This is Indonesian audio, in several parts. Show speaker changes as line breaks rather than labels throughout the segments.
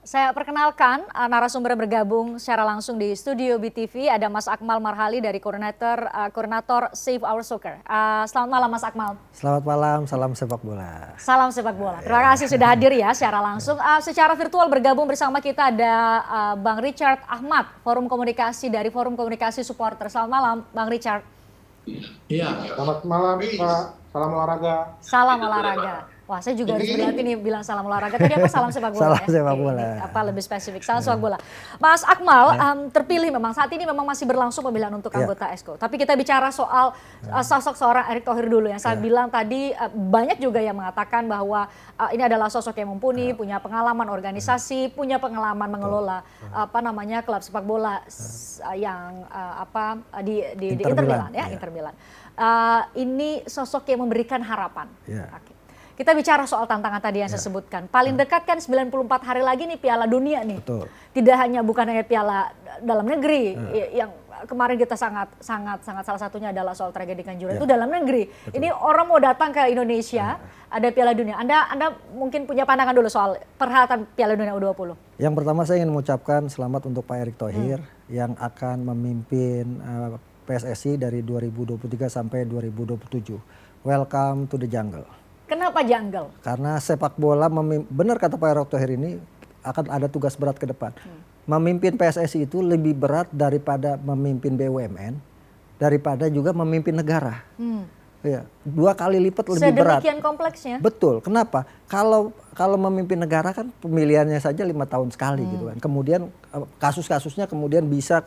Saya perkenalkan narasumber bergabung secara langsung di studio BTV. Ada Mas Akmal Marhali dari koordinator Save Our Soccer. Selamat malam Mas Akmal.
Selamat malam, salam sepak bola.
Salam sepak bola. Terima kasih sudah hadir ya secara langsung. Secara virtual bergabung bersama kita ada Bang Richard Ahmad, Forum Komunikasi dari Forum Komunikasi Supporter. Selamat malam Bang Richard.
Iya. Selamat malam Pak. Salam olahraga.
Salam olahraga. Wah, saya juga harus berhati nih bilang salam olahraga. Tadi apa salam sepak bola?
Salam sepak bola.
Apa lebih spesifik? Salam sepak bola. Mas Akmal terpilih memang saat ini memang masih berlangsung pemilihan untuk anggota EXCO. Tapi kita bicara soal sosok seorang Erick Thohir dulu yang saya bilang tadi banyak juga yang mengatakan bahwa ini adalah sosok yang mumpuni, punya pengalaman organisasi, punya pengalaman mengelola klub sepak bola yang di Inter Milan ya, Inter Milan. Ini sosok yang memberikan harapan. Oke. Kita bicara soal tantangan tadi yang saya sebutkan. Paling dekat kan 94 hari lagi nih Piala Dunia nih.
Betul.
Tidak bukan hanya Piala dalam negeri yang kemarin kita sangat salah satunya adalah soal tragedi Kanjuruhan itu dalam negeri. Betul. Ini orang mau datang ke Indonesia, ada Piala Dunia. Anda mungkin punya pandangan dulu soal perhelatan Piala Dunia U20.
Yang pertama saya ingin mengucapkan selamat untuk Pak Erick Thohir yang akan memimpin PSSI dari 2023 sampai 2027. Welcome to the jungle.
Kenapa jungle?
Karena sepak bola, benar kata Pak Erick Thohir ini akan ada tugas berat ke depan. Memimpin PSSI itu lebih berat daripada memimpin BUMN, daripada juga memimpin negara. Ya, 2 kali lipat lebih berat.
Sedemikian kompleksnya.
Betul. Kenapa? Kalau memimpin negara kan pemilihannya saja 5 tahun sekali gitu kan. Kemudian kasus-kasusnya kemudian bisa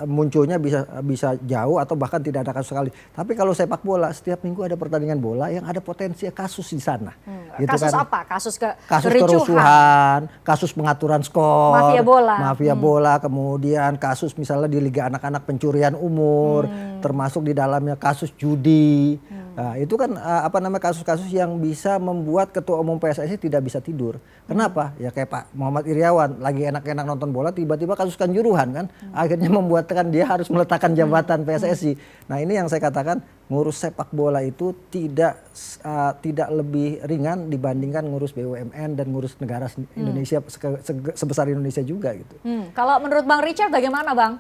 munculnya bisa jauh atau bahkan tidak ada kasus sekali. Tapi kalau sepak bola setiap minggu ada pertandingan bola yang ada potensi kasus di sana. Gitu
kasus
kan.
apa? Kasus
kerusuhan, kasus pengaturan skor,
mafia
bola, kemudian kasus misalnya di liga anak-anak pencurian umur, termasuk di dalamnya kasus judi. Nah, itu kan kasus-kasus yang bisa membuat ketua umum PSSI tidak bisa tidur. Kenapa? Ya kayak Pak Muhammad Iryawan lagi enak-enak nonton bola tiba-tiba kasus Kanjuruhan kan. Akhirnya membuatkan dia harus meletakkan jabatan PSSI. Nah, ini yang saya katakan ngurus sepak bola itu tidak lebih ringan dibandingkan ngurus BUMN dan ngurus negara Indonesia sebesar Indonesia juga gitu.
Kalau menurut Bang Richard bagaimana, Bang?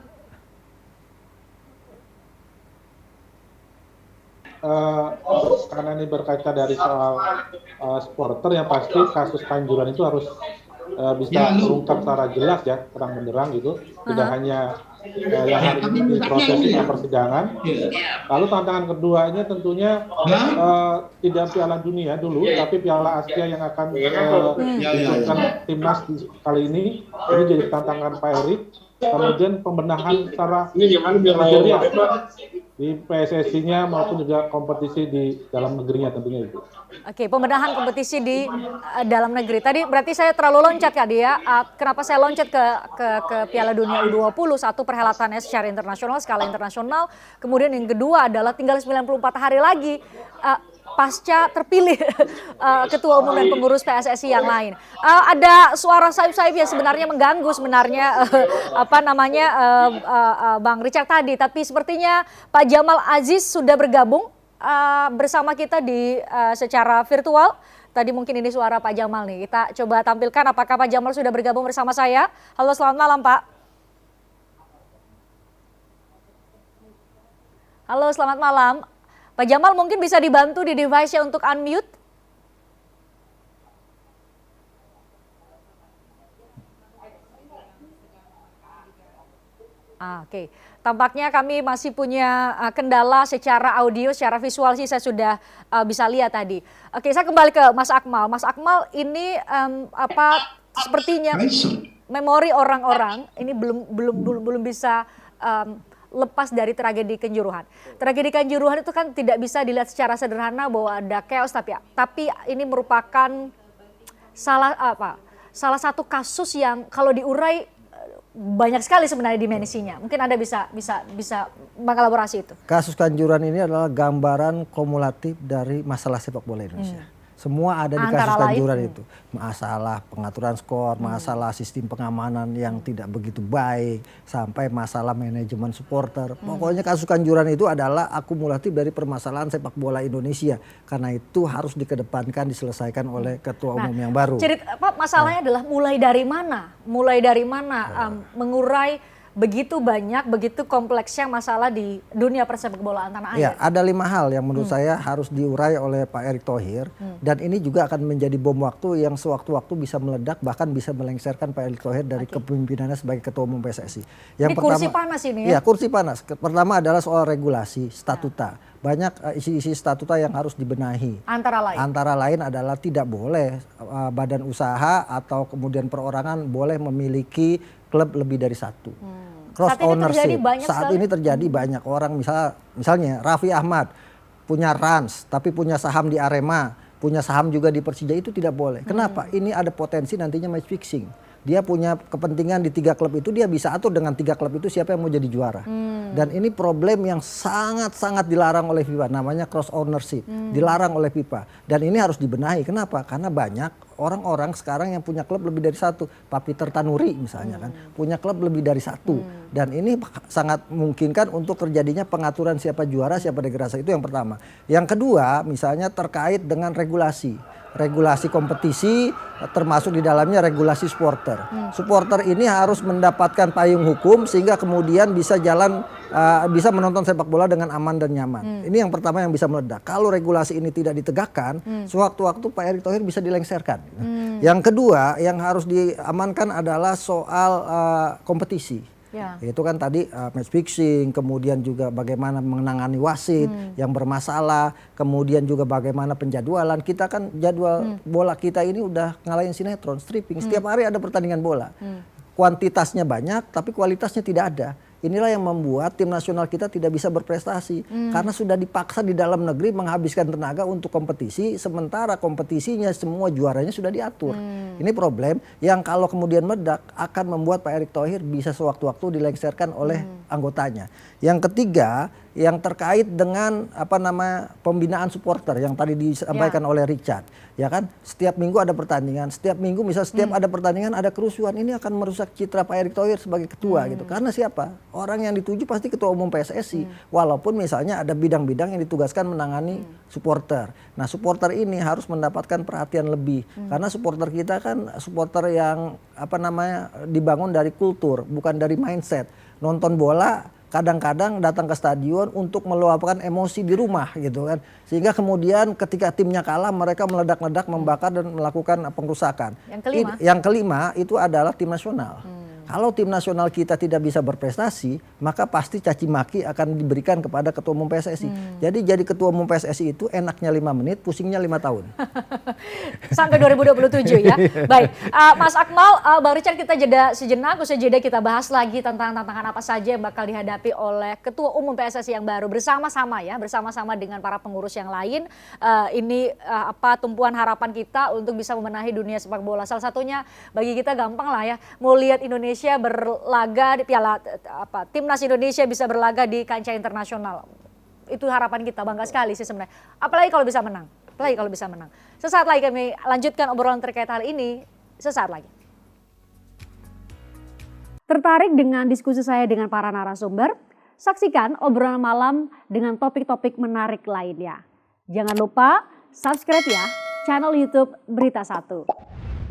Karena ini berkaitan dari soal supporter yang pasti kasus Kanjuruhan itu harus bisa terungkap secara jelas ya, terang benderang gitu, tidak hanya yang hari ini diproses di persidangan. Lalu tantangan keduanya tentunya tidak Piala Dunia dulu, tapi Piala Asia yang akan dilakukan timnas kali ini jadi tantangan Pak Erick. Kemudian pembenahan secara manajerial di PSSI-nya maupun juga kompetisi di dalam negerinya tentunya itu.
Oke, pembenahan kompetisi di dalam negeri. Tadi berarti saya terlalu loncat ya dia. Kenapa saya loncat ke Piala Dunia U20? Satu, perhelatannya secara internasional, skala internasional. Kemudian yang kedua adalah tinggal 94 hari lagi pasca terpilih ketua umum dan pengurus PSSI yang lain. Ada suara sayup-sayup yang sebenarnya mengganggu Bang Richard tadi, tapi sepertinya Pak Jamal Aziz sudah bergabung bersama kita di secara virtual. Tadi mungkin ini suara Pak Jamal nih. Kita coba tampilkan apakah Pak Jamal sudah bergabung bersama saya. Halo, selamat malam Pak. Halo, selamat malam. Pak Jamal mungkin bisa dibantu di device-nya untuk unmute. Oke. Tampaknya kami masih punya kendala secara audio, secara visual sih saya sudah bisa lihat tadi. Oke, saya kembali ke Mas Akmal. Mas Akmal, ini sepertinya memori orang-orang ini belum bisa lepas dari tragedi Kanjuruhan. Tragedi Kanjuruhan itu kan tidak bisa dilihat secara sederhana bahwa ada chaos, tapi ini merupakan salah satu kasus yang kalau diurai banyak sekali sebenarnya dimensinya. Mungkin Anda bisa mengelaborasi itu.
Kasus Kanjuruhan ini adalah gambaran kumulatif dari masalah sepak bola Indonesia. Semua ada di
Antara
kasus
lain?
kanjuran itu. Masalah pengaturan skor, masalah sistem pengamanan yang tidak begitu baik, sampai masalah manajemen supporter. Pokoknya kasus kanjuran itu adalah akumulatif dari permasalahan sepak bola Indonesia. Karena itu harus dikedepankan, diselesaikan oleh ketua umum yang baru.
Masalahnya adalah mulai dari mana? Mulai dari mana mengurai begitu banyak, begitu kompleksnya masalah di dunia persepak bolaan tanah air?
Ya, ada 5 hal yang menurut saya harus diurai oleh Pak Erick Thohir. Dan ini juga akan menjadi bom waktu yang sewaktu-waktu bisa meledak, bahkan bisa melengsarkan Pak Erick Thohir dari kepemimpinannya sebagai ketua umum PSSI.
Yang pertama, kursi panas ini ya?
Iya, kursi panas. Pertama adalah soal regulasi, statuta. Banyak isi-isi statuta yang harus dibenahi. Antara lain adalah tidak boleh badan usaha atau kemudian perorangan boleh memiliki klub lebih dari satu. Cross ownership. Saat ini terjadi banyak orang, misalnya Raffi Ahmad punya Rans tapi punya saham di Arema, punya saham juga di Persija, itu tidak boleh. Kenapa? Ini ada potensi nantinya match fixing. Dia punya kepentingan di 3 klub itu, dia bisa atur dengan 3 klub itu siapa yang mau jadi juara. Dan ini problem yang sangat-sangat dilarang oleh FIFA, namanya cross ownership. Dilarang oleh FIFA. Dan ini harus dibenahi. Kenapa? Karena banyak orang-orang sekarang yang punya klub lebih dari 1. Pak Peter Tanuri misalnya kan, punya klub lebih dari 1. Dan ini sangat memungkinkan untuk terjadinya pengaturan siapa juara, siapa degradasi. Itu yang pertama. Yang kedua, misalnya terkait dengan regulasi kompetisi, termasuk di dalamnya regulasi supporter. Supporter ini harus mendapatkan payung hukum sehingga kemudian bisa bisa menonton sepak bola dengan aman dan nyaman. Ini yang pertama yang bisa meledak. Kalau regulasi ini tidak ditegakkan, sewaktu-waktu Pak Erick Thohir bisa dilengsarkan. Yang kedua yang harus diamankan adalah soal kompetisi. Itu kan tadi match fixing, kemudian juga bagaimana menangani wasit yang bermasalah, kemudian juga bagaimana penjadwalan. Kita kan jadwal bola kita ini udah ngalahin sinetron, stripping. Setiap hari ada pertandingan bola. Kuantitasnya banyak tapi kualitasnya tidak ada. Inilah yang membuat tim nasional kita tidak bisa berprestasi. Karena sudah dipaksa di dalam negeri menghabiskan tenaga untuk kompetisi, sementara kompetisinya semua juaranya sudah diatur. Ini problem yang kalau kemudian meledak akan membuat Pak Erick Thohir bisa sewaktu-waktu dilengsarkan oleh anggotanya. Yang ketiga, yang terkait dengan pembinaan supporter yang tadi disampaikan oleh Richard. Ya kan, setiap minggu ada pertandingan, setiap minggu setiap ada pertandingan ada kerusuhan. Ini akan merusak citra Pak Erick Thohir sebagai ketua gitu. Karena siapa? Orang yang dituju pasti ketua umum PSSI. Walaupun misalnya ada bidang-bidang yang ditugaskan menangani supporter. Nah, supporter ini harus mendapatkan perhatian lebih. Karena supporter kita kan supporter yang dibangun dari kultur, bukan dari mindset. Nonton bola kadang-kadang datang ke stadion untuk meluapkan emosi di rumah gitu kan. Sehingga kemudian ketika timnya kalah mereka meledak-ledak, membakar dan melakukan pengrusakan. Yang kelima itu adalah tim nasional. Kalau tim nasional kita tidak bisa berprestasi, maka pasti caci maki akan diberikan kepada ketua umum PSSI. Jadi ketua umum PSSI itu enaknya 5 menit, pusingnya 5 tahun.
Sampai 2027 ya. Baik, Mas Akmal, Bang Richard, kita jeda sejenak, usai jeda kita bahas lagi tentang tantangan apa saja yang bakal dihadapi oleh ketua umum PSSI yang baru bersama-sama dengan para pengurus yang lain. Ini tumpuan harapan kita untuk bisa membenahi dunia sepak bola. Salah satunya bagi kita gampang lah ya, mau lihat Indonesia berlaga di timnas Indonesia bisa berlaga di kancah internasional. Itu harapan kita, bangga sekali sih sebenarnya. Apalagi kalau bisa menang. Sesaat lagi kami lanjutkan obrolan terkait hal ini. Sesaat lagi. Tertarik dengan diskusi saya dengan para narasumber? Saksikan obrolan malam dengan topik-topik menarik lainnya. Jangan lupa subscribe ya channel YouTube Berita 1.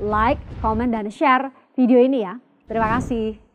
Like, komen, dan share video ini ya. Terima kasih.